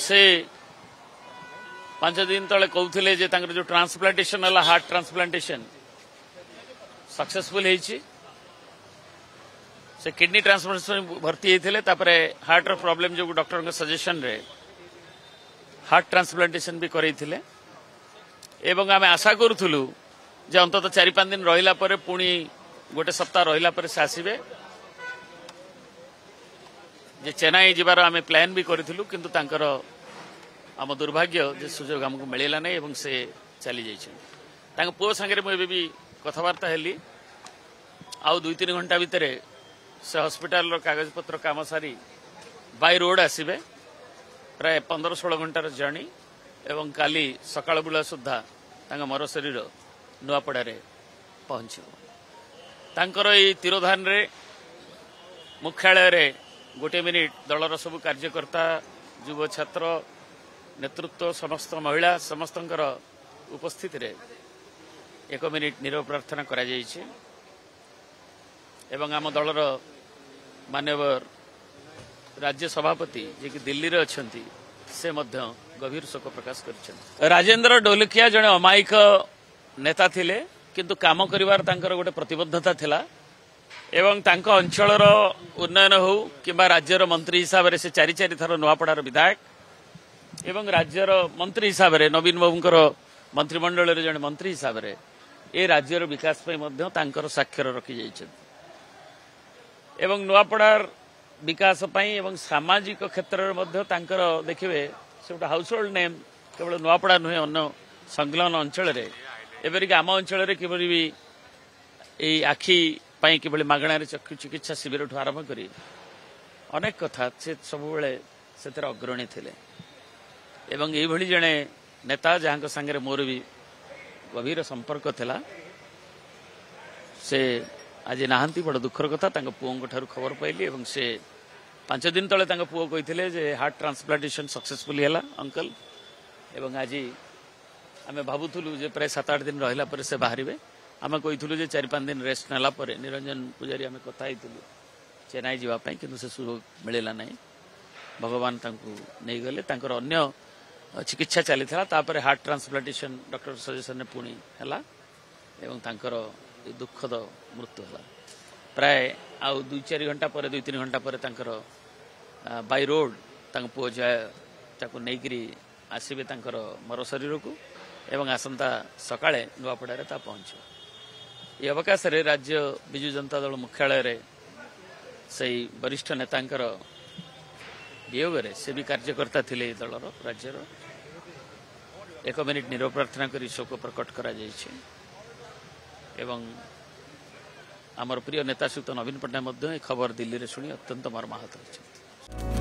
से 5 दिन तले कहते जे जो ट्रांसप्लांटेशन है हार्ट ट्रांसप्लांटेशन सक्सेसफुल होती से किडनी ट्रांसप्लांटेशन भर्ती होते हार्ट रो प्रॉब्लम जो डॉक्टर के सजेशन रे हार्ट ट्रांसप्लांटेशन भी करते एवं आम आशा करूँ जे अंततः 4-5 दिन रहिला परे पुणी गोटे सप्ताह रहिला परे से आसबे जे चेन्नई जीवार आम प्लान भी करूँ किंतु तांकर आम दुर्भाग्य जे सुजोग आमको मिलला नहीं एवं से चली जाइए पुओ सांगे मुझे भी कथबार्ता हेली आउ 2-3 घंटा भितर से हॉस्पिटल कागज पत्र काम सारी बाय रोड आसबे प्राय 15-16 घंटार जर्नी एवं काली सकाळ बुला सुधा मर शरीर नुआपड़े पहुंचर ये तिरोधान रे मुख्यालय रे गोटे मिनिट दलर सबु कार्यकर्ता युव छात्र नेतृत्व समस्त महिला समस्त उपस्थित रे 1 मिनिट नीरव प्रार्थना करा जायछि एवं आम दलर माननीय राज्य सभापति जे कि दिल्ली रे अछंती से मध्य गभीर शोक प्रकाश कर राजेंद्र ढोलकिया जड़े अमायिक नेता थिले किंतु काम करिवार तांकर गोटे प्रतिबद्धता थिला एवं तांको अंचलर उन्नयन हो किंबा राज्यर मंत्री हिसाब से 4 थर नुआपड़ार विधायक एवं राज्यर मंत्री हिसाब से नवीन बाबूंकर मंत्रिमंडल जड़े मंत्री हिसाब से ए राज्यर विकास तांकर साक्षर रखी जाइछन एवं नुआपड़ार विकास एवं सामाजिक क्षेत्र में देखिए से गोटे हाउस होल्ड नेम केवल नुआपड़ा नुहे अन्य संलग्न अंचल एवरिक आम अंचल किभली भी ये आखि किभली मागणार चक्षु चिकित्सा शिविर ठू आरंभ कर अनेक कथा से सब से अग्रणी थे एवं ये जड़े नेता जहाँ सांगे मोर भी गभीर संपर्क थिला से आज नहांती बड़ दुखर कथा पुओं ठारू खबर पाइली एवं से 5 दिन तले पुओ कहते जे हार्ट ट्रांसप्लांटेशन सक्सेसफुली है अंकल एवं आज आम भावुलु जे प्राय 7-8 दिन रहिला परे से बाहर आम कहूँ जे 4-5 दिन रेस्ट नाला परे निरंजन पुजारी आम कथा चेन्नई जावाई कि से सुयोग मिलला ना भगवान नहीं गले अन्य चिकित्सा चली हार्ट ट्रांसप्लांटेशन डॉक्टर सजेशन ने पुणी है एवं दुखद मृत्यु है प्राय आउ 2-4 घंटा पर 2-3 घंटा पर बाय रोड पुओ जाए नहीं आसबे मर शरीर को एवं आसंता सकाळे नुआपड़े पहुंच ये अवकाश रे राज्य विजु जनता दल मुख्यालय रे सही वरिष्ठ नेतांकर वियोग रे से भी कार्यकर्ता थिले दलर राज्यर 1 मिनिट नीरव प्रार्थना करी शोक प्रकट करा जायछि एवं आमर प्रिय नेता श्रीयुत नवीन पट्टनायक खबर दिल्ली रे शुणी अत्यंत मर्माहत होइछथि।